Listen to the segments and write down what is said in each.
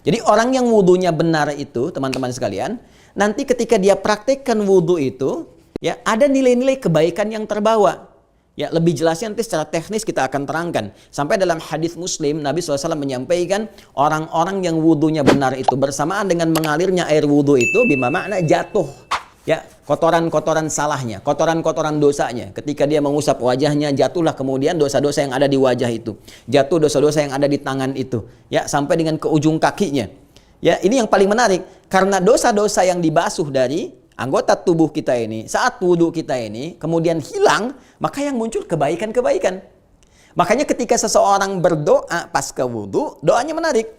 Jadi orang yang wudunya benar itu, teman-teman sekalian, nanti ketika dia praktekkan wudu itu, ya ada nilai-nilai kebaikan yang terbawa. Ya, lebih jelasnya nanti secara teknis kita akan terangkan. Sampai dalam hadis Muslim, Nabi SAW menyampaikan orang-orang yang wudunya benar itu bersamaan dengan mengalirnya air wudu itu, bima makna jatuh. Ya, kotoran-kotoran salahnya, kotoran-kotoran dosanya. Ketika dia mengusap wajahnya, jatuhlah kemudian dosa-dosa yang ada di wajah itu. Jatuh dosa-dosa yang ada di tangan itu. Ya, sampai dengan ke ujung kakinya. Ya, ini yang paling menarik. Karena dosa-dosa yang dibasuh dari anggota tubuh kita ini, saat wudhu kita ini, kemudian hilang, maka yang muncul kebaikan-kebaikan. Makanya ketika seseorang berdoa pas ke wudhu, doanya menarik.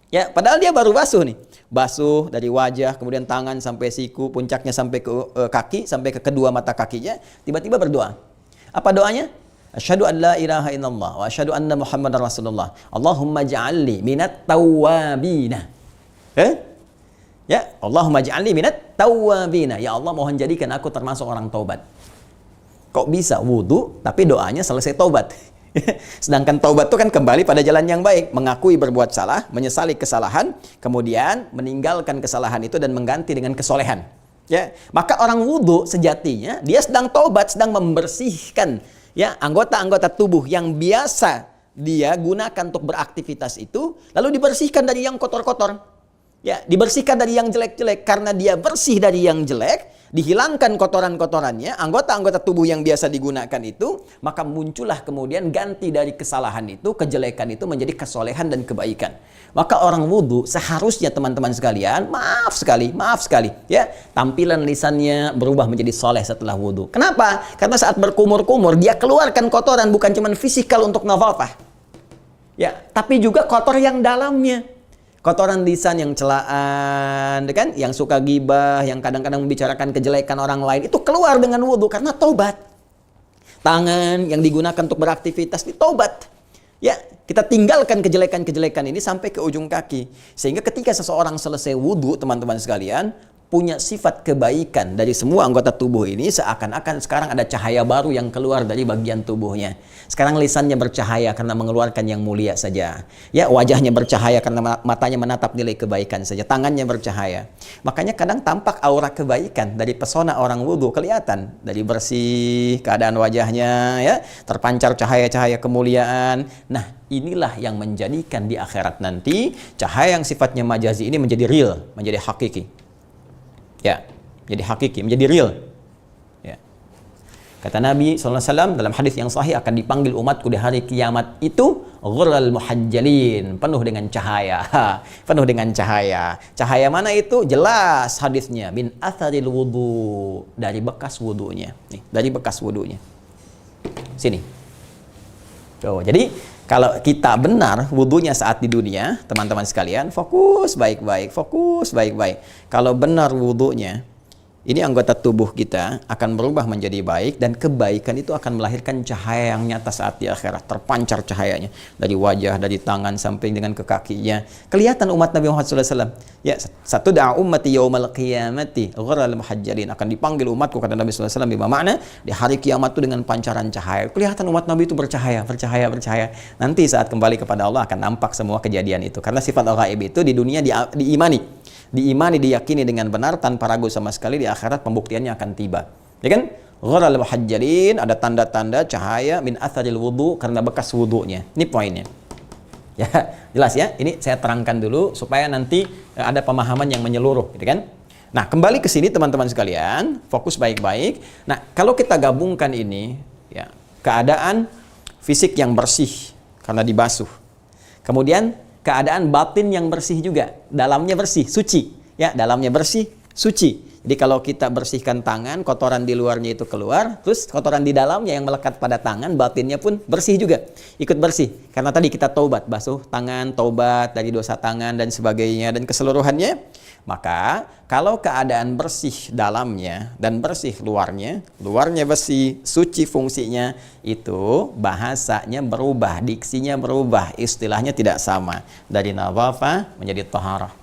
Ya, padahal dia baru basuh nih. Basuh dari wajah, kemudian tangan sampai siku, puncaknya sampai ke kaki, sampai ke kedua mata kakinya, tiba-tiba berdoa. Apa doanya? Asyhadu an la ilaha illallah wa asyhadu anna Muhammadar Rasulullah. Allahumma ja'alni minat tawwabina. Ya, Allahumma ja'alni minat tawwabina. Ya Allah, mohon jadikan aku termasuk orang taubat. Kok bisa wudu tapi doanya selesai taubat? Sedangkan taubat itu kan kembali pada jalan yang baik, mengakui berbuat salah, menyesali kesalahan, kemudian meninggalkan kesalahan itu dan mengganti dengan kesolehan. Ya, maka orang wudu sejatinya dia sedang taubat, sedang membersihkan ya anggota-anggota tubuh yang biasa dia gunakan untuk beraktivitas itu, lalu dibersihkan dari yang kotor-kotor. Ya, dibersihkan dari yang jelek-jelek. Karena dia bersih dari yang jelek, dihilangkan kotoran-kotorannya, anggota-anggota tubuh yang biasa digunakan itu, maka muncullah kemudian ganti dari kesalahan itu, kejelekan itu menjadi kesolehan dan kebaikan. Maka orang wudu seharusnya teman-teman sekalian, maaf sekali, ya, tampilan lisannya berubah menjadi soleh setelah wudu. Kenapa? Karena saat berkumur-kumur, dia keluarkan kotoran bukan cuma fisikal untuk nadhafah, ya, tapi juga kotor yang dalamnya. Kotoran lisan yang celaan, kan? Yang suka gibah, yang kadang-kadang membicarakan kejelekan orang lain, itu keluar dengan wudu karena taubat. Tangan yang digunakan untuk beraktivitas itu taubat. Ya, kita tinggalkan kejelekan-kejelekan ini sampai ke ujung kaki. Sehingga ketika seseorang selesai wudu, teman-teman sekalian, punya sifat kebaikan dari semua anggota tubuh ini, seakan-akan sekarang ada cahaya baru yang keluar dari bagian tubuhnya. Sekarang lisannya bercahaya karena mengeluarkan yang mulia saja. Ya, wajahnya bercahaya karena matanya menatap nilai kebaikan saja. Tangannya bercahaya. Makanya kadang tampak aura kebaikan dari pesona orang wudu kelihatan. Dari bersih, keadaan wajahnya, ya, terpancar cahaya-cahaya kemuliaan. Nah, inilah yang menjadikan di akhirat nanti cahaya yang sifatnya majazi ini menjadi real, menjadi hakiki. Ya, jadi hakiki, menjadi real. Ya. Kata Nabi SAW dalam hadis yang sahih, akan dipanggil umatku di hari kiamat itu ghurral muhajjalin, penuh dengan cahaya. Penuh dengan cahaya. Cahaya mana itu? Jelas hadisnya, min atharil wudu, dari bekas wudunya. Nih, dari bekas wudunya. Sini. Tuh, jadi kalau kita benar wudunya saat di dunia, teman-teman sekalian, fokus baik-baik, fokus baik-baik. Kalau benar wudunya, ini anggota tubuh kita akan berubah menjadi baik, dan kebaikan itu akan melahirkan cahaya yang nyata saat di akhirat. Terpancar cahayanya dari wajah, dari tangan sampai dengan ke kakinya. Kelihatan umat Nabi Muhammad SAW. Ya, satu da'a ummati yaumal qiyamati ghurral muhajjalin, akan dipanggil umatku, kata Nabi SAW, bima makna di hari kiamat itu dengan pancaran cahaya. Kelihatan umat Nabi itu bercahaya. Nanti saat kembali kepada Allah akan nampak semua kejadian itu. Karena sifat al-ghaib itu di dunia diimani, diyakini dengan benar tanpa ragu sama sekali, di akhirat pembuktiannya akan tiba. Ya kan? Ghurral muhajjalin, ada tanda-tanda cahaya min atharil wudu, karena bekas wudunya. Ini poinnya. Ya, jelas ya? Ini saya terangkan dulu supaya nanti ada pemahaman yang menyeluruh, gitu kan? Nah, kembali ke sini teman-teman sekalian, fokus baik-baik. Nah, kalau kita gabungkan ini, ya, keadaan fisik yang bersih karena dibasuh. Kemudian keadaan batin yang bersih juga, dalamnya bersih, suci, ya, dalamnya bersih, suci. Jadi kalau kita bersihkan tangan, kotoran di luarnya itu keluar, terus kotoran di dalamnya yang melekat pada tangan, batinnya pun bersih juga, ikut bersih. Karena tadi kita taubat, basuh tangan, taubat dari dosa tangan dan sebagainya dan keseluruhannya. Maka kalau keadaan bersih dalamnya dan bersih luarnya bersih, suci fungsinya, itu bahasanya berubah, diksinya berubah, istilahnya tidak sama, dari nadhafah menjadi taharah.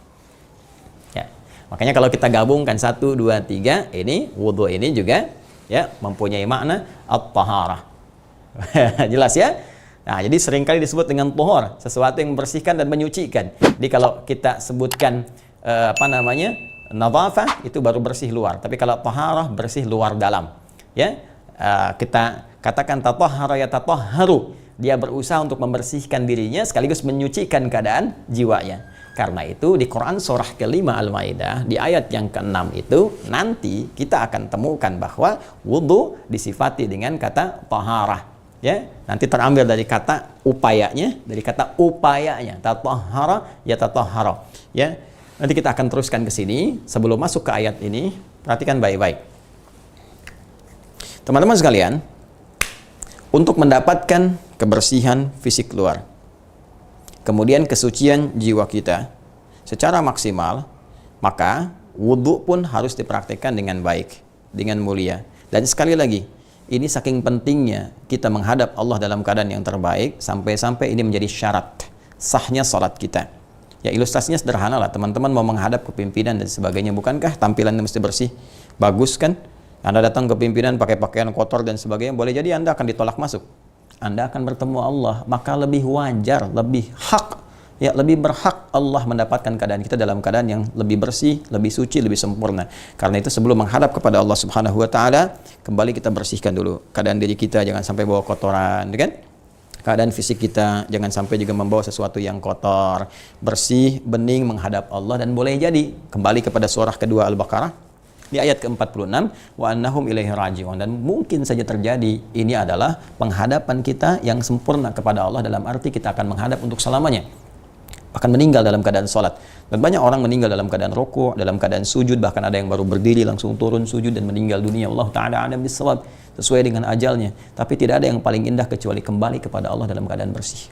Ya. Makanya kalau kita gabungkan 1, 2, 3, ini wudu ini juga, ya, mempunyai makna at-taharah. Jelas ya? Nah, jadi seringkali disebut dengan tuhur, sesuatu yang membersihkan dan menyucikan. Jadi kalau kita sebutkan nadhafah itu baru bersih luar. Tapi kalau taharah bersih luar dalam. Ya. Kita katakan tatahhara yatatahharu. Dia berusaha untuk membersihkan dirinya sekaligus menyucikan keadaan jiwanya. Karena itu di Quran surah ke-5 Al-Maidah di ayat yang ke-6 itu nanti kita akan temukan bahwa wudu disifati dengan kata taharah. Ya, nanti terambil dari kata upayanya, tatahhara yatatahhara. Ya. Nanti kita akan teruskan ke sini. Sebelum masuk ke ayat ini, perhatikan baik-baik. Teman-teman sekalian, untuk mendapatkan kebersihan fisik luar, kemudian kesucian jiwa kita secara maksimal, maka wudhu pun harus dipraktikkan dengan baik, dengan mulia. Dan sekali lagi, ini saking pentingnya kita menghadap Allah dalam keadaan yang terbaik, sampai-sampai ini menjadi syarat sahnya salat kita. Ya, ilustrasinya sederhana lah, teman-teman mau menghadap ke pimpinan dan sebagainya, bukankah tampilannya mesti bersih, bagus kan? Anda datang ke pimpinan pakai pakaian kotor dan sebagainya, boleh jadi Anda akan ditolak masuk. Anda akan bertemu Allah, maka lebih wajar, lebih hak, ya lebih berhak Allah mendapatkan keadaan kita dalam keadaan yang lebih bersih, lebih suci, lebih sempurna. Karena itu sebelum menghadap kepada Allah Subhanahu wa taala, kembali kita bersihkan dulu keadaan diri kita, jangan sampai bawa kotoran, kan? Keadaan fisik kita jangan sampai juga membawa sesuatu yang kotor, bersih, bening menghadap Allah. Dan boleh jadi kembali kepada surah kedua Al-Baqarah di ayat ke-46, wa annahum ilaihi raji'un, dan mungkin saja terjadi ini adalah penghadapan kita yang sempurna kepada Allah, dalam arti kita akan menghadap untuk selamanya, akan meninggal dalam keadaan sholat. Dan banyak orang meninggal dalam keadaan rukuk, dalam keadaan sujud, bahkan ada yang baru berdiri langsung turun sujud dan meninggal dunia. Allah ta'ala a'lam bissawab, sesuai dengan ajalnya. Tapi tidak ada yang paling indah kecuali kembali kepada Allah dalam keadaan bersih.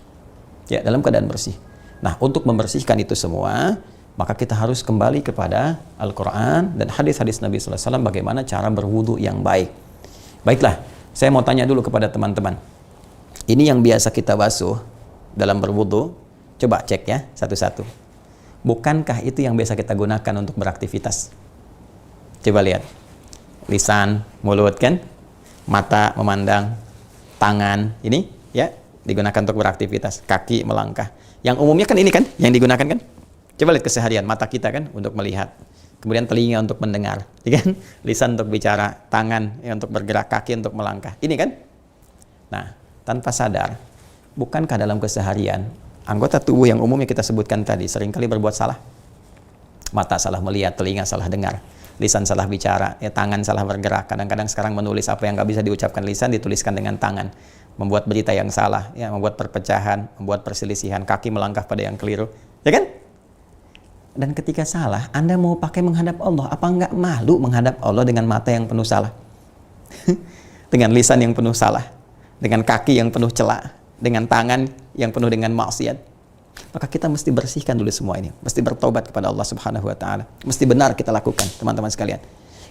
Ya, dalam keadaan bersih. Nah, untuk membersihkan itu semua, maka kita harus kembali kepada Al-Quran dan hadis-hadis Nabi sallallahu alaihi wasallam bagaimana cara berwudu yang baik. Baiklah, saya mau tanya dulu kepada teman-teman. Ini yang biasa kita basuh dalam berwudu. Coba cek ya, satu-satu. Bukankah itu yang biasa kita gunakan untuk beraktivitas? Coba lihat. Lisan, mulut kan? Mata memandang, tangan, ini ya digunakan untuk beraktivitas. Kaki melangkah. Yang umumnya kan ini kan, yang digunakan kan? Coba lihat keseharian, mata kita kan untuk melihat. Kemudian telinga untuk mendengar, ya kan? Lisan untuk bicara, tangan ya, untuk bergerak, kaki untuk melangkah. Ini kan? Nah, tanpa sadar, bukankah dalam keseharian anggota tubuh yang umumnya kita sebutkan tadi seringkali berbuat salah? Mata salah melihat, telinga salah dengar, lisan salah bicara, ya, tangan salah bergerak. Kadang-kadang sekarang menulis apa yang nggak bisa diucapkan lisan dituliskan dengan tangan, membuat berita yang salah, ya, membuat perpecahan, membuat perselisihan, kaki melangkah pada yang keliru, ya kan? Dan ketika salah, Anda mau pakai menghadap Allah, apa nggak malu menghadap Allah dengan mata yang penuh salah? Dengan lisan yang penuh salah, dengan kaki yang penuh celah, dengan tangan yang penuh dengan maksiat. Maka kita mesti bersihkan dulu semua ini, mesti bertobat kepada Allah Subhanahu wa taala. Mesti benar kita lakukan, teman-teman sekalian.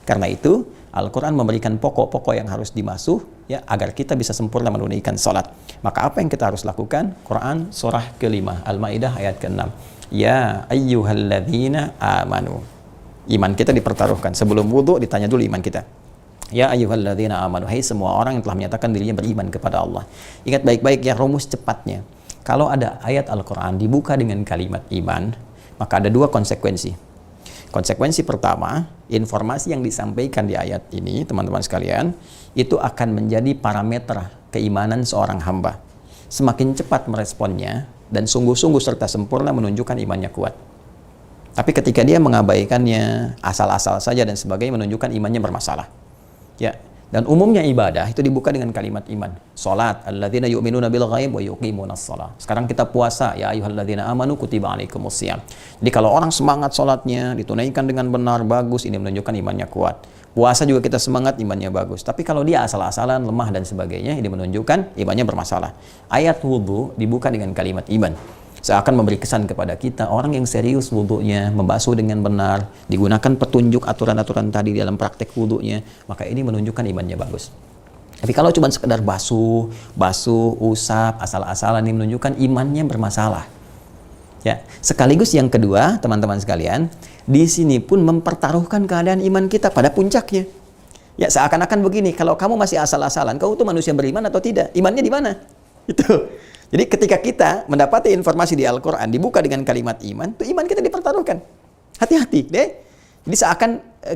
Karena itu, Al-Quran memberikan pokok-pokok yang harus dimasuh, ya, agar kita bisa sempurna menunaikan salat. Maka apa yang kita harus lakukan? Quran surah ke-5 Al-Maidah ayat ke-6. Ya ayyuhalladzina amanu. Iman kita dipertaruhkan. Sebelum wudu ditanya dulu iman kita. Ya ayyuhalladzina amanu, hai semua orang yang telah menyatakan dirinya beriman kepada Allah. Ingat baik-baik ya rumus cepatnya. Kalau ada ayat Al-Quran dibuka dengan kalimat iman, maka ada dua konsekuensi. Konsekuensi pertama, informasi yang disampaikan di ayat ini, teman-teman sekalian, itu akan menjadi parameter keimanan seorang hamba. Semakin cepat meresponnya dan sungguh-sungguh serta sempurna menunjukkan imannya kuat. Tapi ketika dia mengabaikannya, asal-asal saja dan sebagainya, menunjukkan imannya bermasalah. Ya, dan umumnya ibadah itu dibuka dengan kalimat iman. Salat, alladzina yu'minuna bil ghaib wa yuqimunas shalah. Sekarang kita puasa, ya ayyuhalladzina amanu kutiba alaikumusiyam. Jadi kalau orang semangat salatnya, ditunaikan dengan benar, bagus, ini menunjukkan imannya kuat. Puasa juga kita semangat, imannya bagus. Tapi kalau dia asal-asalan, lemah dan sebagainya, ini menunjukkan imannya bermasalah. Ayat wudu dibuka dengan kalimat iman. Seakan memberi kesan kepada kita, orang yang serius wudunya, membasuh dengan benar, digunakan petunjuk aturan-aturan tadi dalam praktek wudunya, maka ini menunjukkan imannya bagus. Tapi kalau cuma sekedar basuh, usap, asal-asalan, ini menunjukkan imannya bermasalah. Ya, sekaligus yang kedua, teman-teman sekalian, di sini pun mempertaruhkan keadaan iman kita pada puncaknya. Ya, seakan-akan begini, kalau kamu masih asal-asalan, kamu tuh manusia beriman atau tidak? Imannya di mana? Itu. Jadi ketika kita mendapati informasi di Al-Quran dibuka dengan kalimat iman, itu iman kita dipertaruhkan. Hati-hati deh. Jadi seakan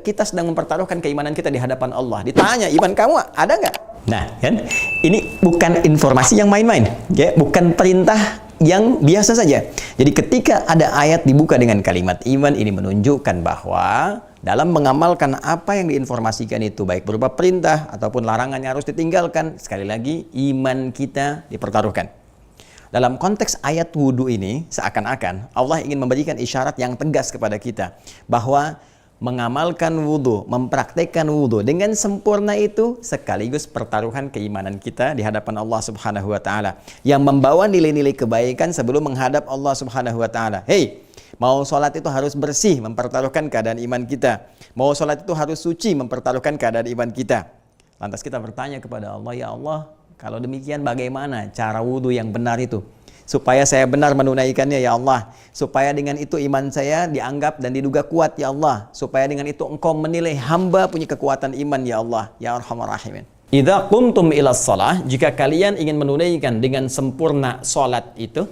kita sedang mempertaruhkan keimanan kita di hadapan Allah. Ditanya, iman kamu ada nggak? Nah, kan? Ini bukan informasi yang main-main, ya, bukan perintah yang biasa saja. Jadi ketika ada ayat dibuka dengan kalimat iman, ini menunjukkan bahwa dalam mengamalkan apa yang diinformasikan itu, baik berupa perintah ataupun larangan yang harus ditinggalkan, sekali lagi iman kita dipertaruhkan. Dalam konteks ayat wudhu ini, seakan-akan Allah ingin memberikan isyarat yang tegas kepada kita bahwa mengamalkan wudhu, mempraktekkan wudhu dengan sempurna itu sekaligus pertaruhan keimanan kita di hadapan Allah Subhanahu wa Ta'ala, yang membawa nilai-nilai kebaikan sebelum menghadap Allah Subhanahu wa Ta'ala. Hei, mau sholat itu harus bersih, mempertaruhkan keadaan iman kita. Mau sholat itu harus suci, mempertaruhkan keadaan iman kita. Lantas kita bertanya kepada Allah, ya Allah, kalau demikian bagaimana cara wudhu yang benar itu? Supaya saya benar menunaikannya, ya Allah. Supaya dengan itu iman saya dianggap dan diduga kuat, ya Allah. Supaya dengan itu Engkau menilai hamba punya kekuatan iman, ya Allah. Ya Arhamar Rahimin. Idza qumtum ilas shalah, jika kalian ingin menunaikan dengan sempurna salat itu,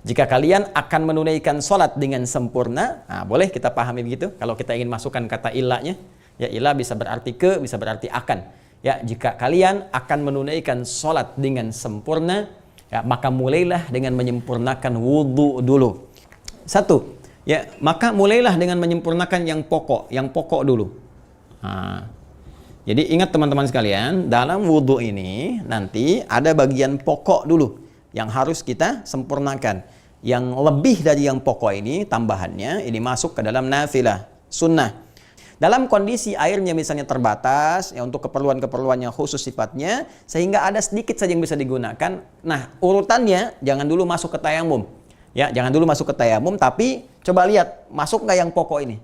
jika kalian akan menunaikan salat dengan sempurna, nah, boleh kita pahami begitu. Kalau kita ingin masukkan kata ilahnya, ya ilah bisa berarti ke, bisa berarti akan. Ya, jika kalian akan menunaikan sholat dengan sempurna, ya, maka mulailah dengan menyempurnakan wudhu dulu. Satu, ya, maka mulailah dengan menyempurnakan yang pokok dulu. Nah, jadi ingat teman-teman sekalian, dalam wudhu ini nanti ada bagian pokok dulu yang harus kita sempurnakan. Yang lebih dari yang pokok ini, tambahannya, ini masuk ke dalam nafilah, sunnah. Dalam kondisi airnya misalnya terbatas, ya untuk keperluan-keperluan yang khusus sifatnya, sehingga ada sedikit saja yang bisa digunakan. Nah, urutannya jangan dulu masuk ke tayamum. Ya, jangan dulu masuk ke tayamum, tapi coba lihat, masuk nggak yang pokok ini?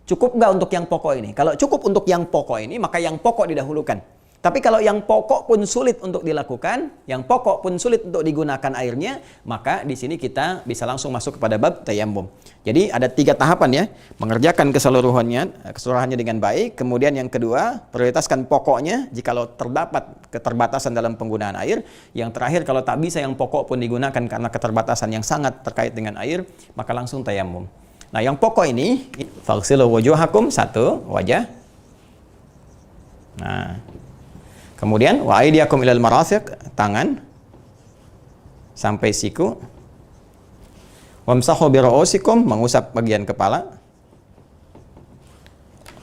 Cukup nggak untuk yang pokok ini? Kalau cukup untuk yang pokok ini, maka yang pokok didahulukan. Tapi kalau yang pokok pun sulit untuk dilakukan, yang pokok pun sulit untuk digunakan airnya, maka di sini kita bisa langsung masuk kepada bab tayammum. Jadi ada 3 tahapan ya, mengerjakan keseluruhannya dengan baik. Kemudian yang kedua, prioritaskan pokoknya jikalau terdapat keterbatasan dalam penggunaan air. Yang terakhir, kalau tak bisa yang pokok pun digunakan karena keterbatasan yang sangat terkait dengan air, maka langsung tayammum. Nah, yang pokok ini, faghsilu wujuhakum, 1 wajah. Nah, kemudian wa aydiyakum ilal marafiq, tangan sampai siku. Wamsahu bi ru'usikum, mengusap bagian kepala.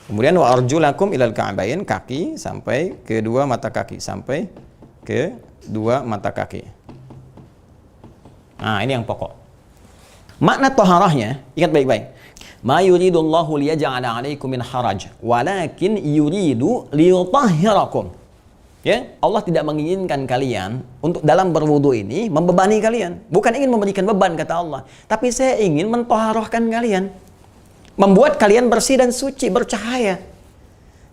Kemudian wa arjulakum ilal ka'bayn, kaki sampai ke 2 mata kaki, sampai ke 2 mata kaki. Nah, ini yang pokok. Makna taharahnya, ingat baik-baik. Ma yuridullahu liyaj'ala 'alaikum min haraj, walakin yuridu liyutahhirakum. Ya, Allah tidak menginginkan kalian untuk dalam berwudu ini membebani kalian. Bukan ingin memberikan beban, kata Allah. Tapi saya ingin mentoharohkan kalian. Membuat kalian bersih dan suci, bercahaya.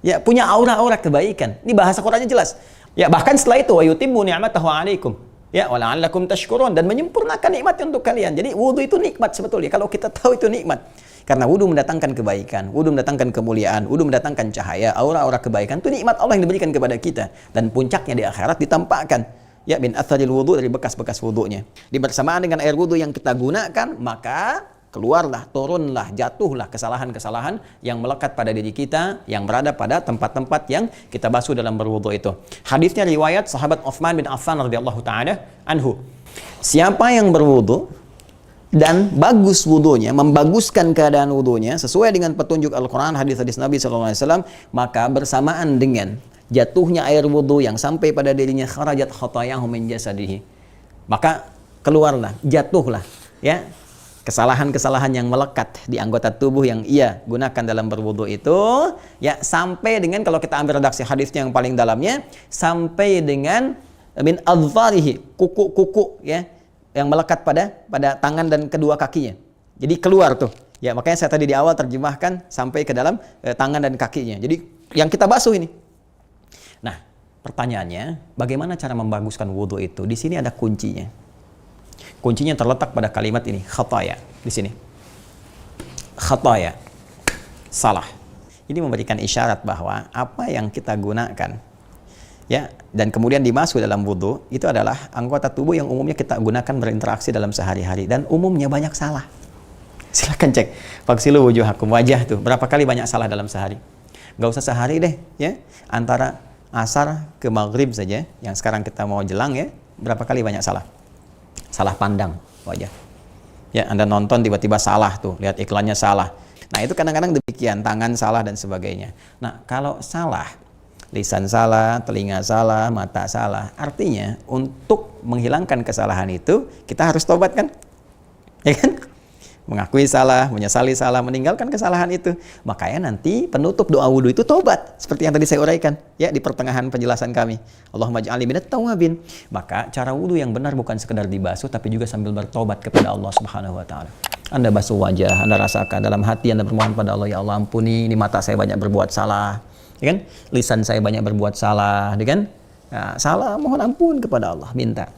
Ya, punya aura-aura kebaikan. Ini bahasa Qur'annya jelas. Ya, bahkan setelah itu, wa yutimmu ni'matahu 'alaikum. Ya, wa la'allakum tashkurun, dan menyempurnakan nikmatnya untuk kalian. Jadi wudu itu nikmat sebetulnya. Kalau kita tahu itu nikmat. Karena wudu mendatangkan kebaikan, wudu mendatangkan kemuliaan, wudu mendatangkan cahaya, aura-aura kebaikan. Itu nikmat Allah yang diberikan kepada kita. Dan puncaknya di akhirat ditampakkan. Ya, min atharil wudu, dari bekas-bekas wudunya. Di bersamaan dengan air wudu yang kita gunakan, maka keluarlah, turunlah, jatuhlah kesalahan-kesalahan yang melekat pada diri kita, yang berada pada tempat-tempat yang kita basuh dalam berwudu itu. Hadisnya riwayat sahabat Utsman bin Affan radhiyallahu taala anhu. Siapa yang berwudu dan bagus wudunya, membaguskan keadaan wudunya sesuai dengan petunjuk Al-Quran, hadis-hadis Nabi SAW, maka bersamaan dengan jatuhnya air wudu yang sampai pada dirinya, kharajat khotayahu min jasadihi, maka keluarlah, jatuhlah ya kesalahan-kesalahan yang melekat di anggota tubuh yang ia gunakan dalam berwudu itu, ya, sampai dengan, kalau kita ambil redaksi hadisnya yang paling dalamnya, sampai dengan min adharihi, kuku-kuku ya yang melekat pada tangan dan kedua kakinya. Jadi keluar tuh. Ya, makanya saya tadi di awal terjemahkan sampai ke dalam tangan dan kakinya. Jadi yang kita basuh ini. Nah, pertanyaannya, bagaimana cara membaguskan wudu itu? Di sini ada kuncinya. Kuncinya terletak pada kalimat ini, khataya. Di sini. Khataya. Salah. Ini memberikan isyarat bahwa apa yang kita gunakan Ya, dan kemudian dimasuk dalam wudhu, itu adalah anggota tubuh yang umumnya kita gunakan berinteraksi dalam sehari-hari dan umumnya banyak salah. Silahkan cek faksilu wujuhakum, wajah tuh berapa kali banyak salah dalam sehari. Gak usah sehari deh, ya, antara asar ke maghrib saja yang sekarang kita mau jelang, ya, berapa kali banyak salah pandang wajah. Ya, Anda nonton tiba-tiba salah tuh, lihat iklannya salah. Nah, itu kadang-kadang demikian, tangan salah dan sebagainya. Nah, kalau salah, lisan salah, telinga salah, mata salah, artinya untuk menghilangkan kesalahan itu kita harus tobat kan? Ya kan? Mengakui salah, menyesali salah, meninggalkan kesalahan itu. Makanya nanti penutup doa wudhu itu tobat, seperti yang tadi saya uraikan ya di pertengahan penjelasan kami. Allahumma ja'alni minat tawabin. Maka cara wudhu yang benar bukan sekedar dibasuh, tapi juga sambil bertobat kepada Allah Subhanahu wa taala. Anda basuh wajah, Anda rasakan dalam hati Anda bermohon pada Allah, ya Allah ampuni, ini mata saya banyak berbuat salah, ya kan? Lisan saya banyak berbuat salah, ya kan? Nah, salah, mohon ampun kepada Allah, minta.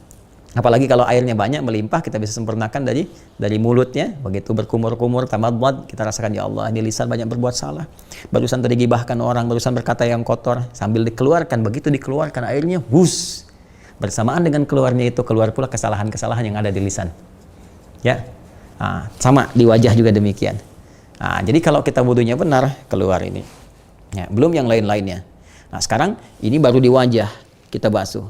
Apalagi kalau airnya banyak melimpah, kita bisa sempurnakan dari mulutnya, begitu berkumur-kumur tamadmad, kita rasakan, ya Allah ini lisan banyak berbuat salah, barusan tadi gibahkan orang, barusan berkata yang kotor, sambil dikeluarkan, begitu dikeluarkan airnya, bus, bersamaan dengan keluarnya itu keluar pula kesalahan-kesalahan yang ada di lisan, ya. Nah, sama di wajah juga demikian. Nah, jadi kalau kita wudunya benar, keluar ini, ya, belum yang lain-lainnya. Nah, sekarang ini baru di wajah kita basuh.